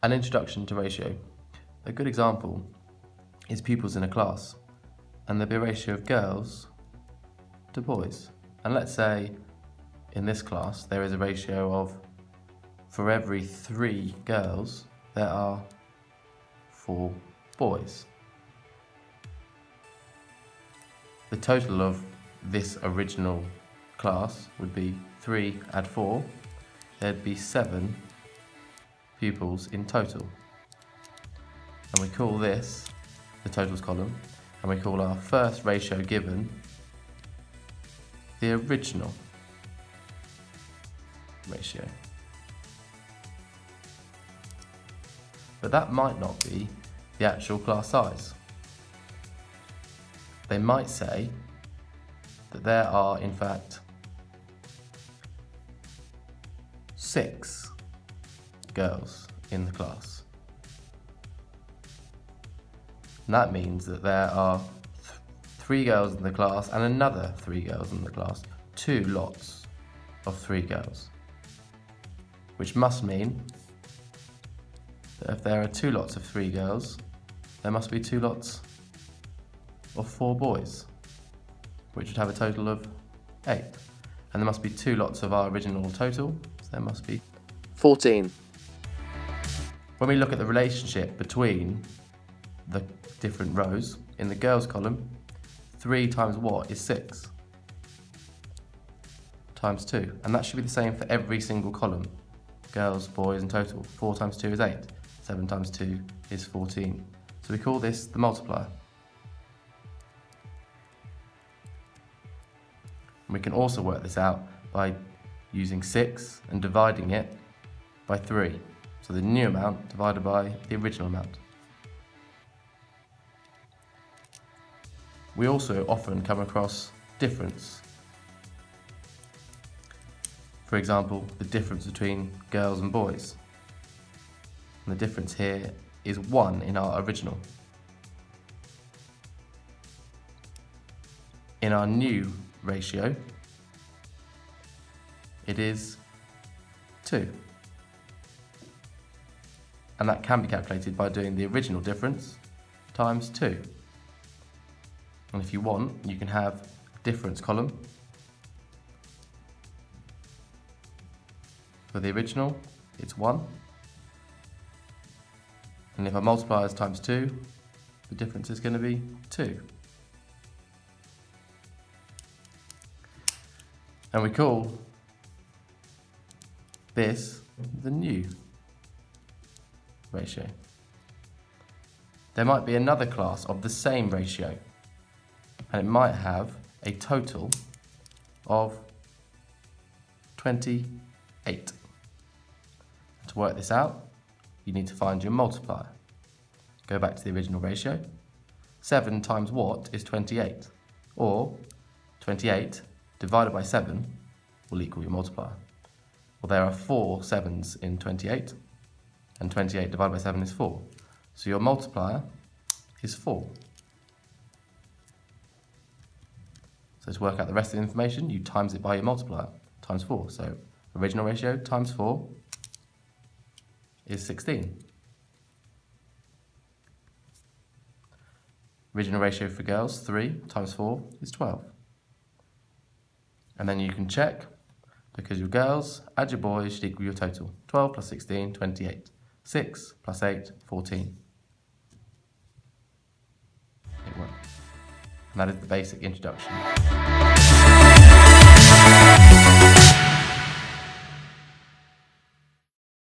An introduction to ratio. A good example is pupils in a class, and there'll be a ratio of girls to boys. And let's say in this class there is a ratio of, for every 3 girls, there are 4 boys. The total of this original class would be 3 add 4, there'd be 7 pupils in total. And we call this the totals column, and we call our first ratio given the original ratio. But that might not be the actual class size. They might say that there are, in fact, 6 girls in the class. And that means that there are 3 girls in the class and another 3 girls in the class, 2 lots of 3 girls. Which must mean that if there are 2 lots of 3 girls, there must be 2 lots of 4 boys, which would have a total of 8. And there must be 2 lots of our original total, so there must be 14. When we look at the relationship between the different rows, in the girls column, 3 times what is 6? Times 2. And that should be the same for every single column. Girls, boys, and total. 4 times 2 is 8. 7 times 2 is 14. So we call this the multiplier. And we can also work this out by using 6 and dividing it by 3. So the new amount divided by the original amount. We also often come across difference. For example, the difference between girls and boys. And the difference here is 1 in our original. In our new ratio, it is 2. And that can be calculated by doing the original difference times 2. And if you want, you can have difference column. For the original, it's 1. And if I multiply as times 2, the difference is going to be 2. And we call this the new ratio. There might be another class of the same ratio, and it might have a total of 28. To work this out, you need to find your multiplier. Go back to the original ratio. 7 times what is 28? Or 28 divided by 7 will equal your multiplier. Well, there are 4 7s in 28, and 28 divided by 7 is 4. So your multiplier is 4. So to work out the rest of the information, you times it by your multiplier, times 4. So original ratio times 4 is 16. Original ratio for girls, 3 times 4 is 12. And then you can check, because your girls add your boys should equal your total. 12 plus 16, 28. 6 plus 8, 14. It works. And that is the basic introduction.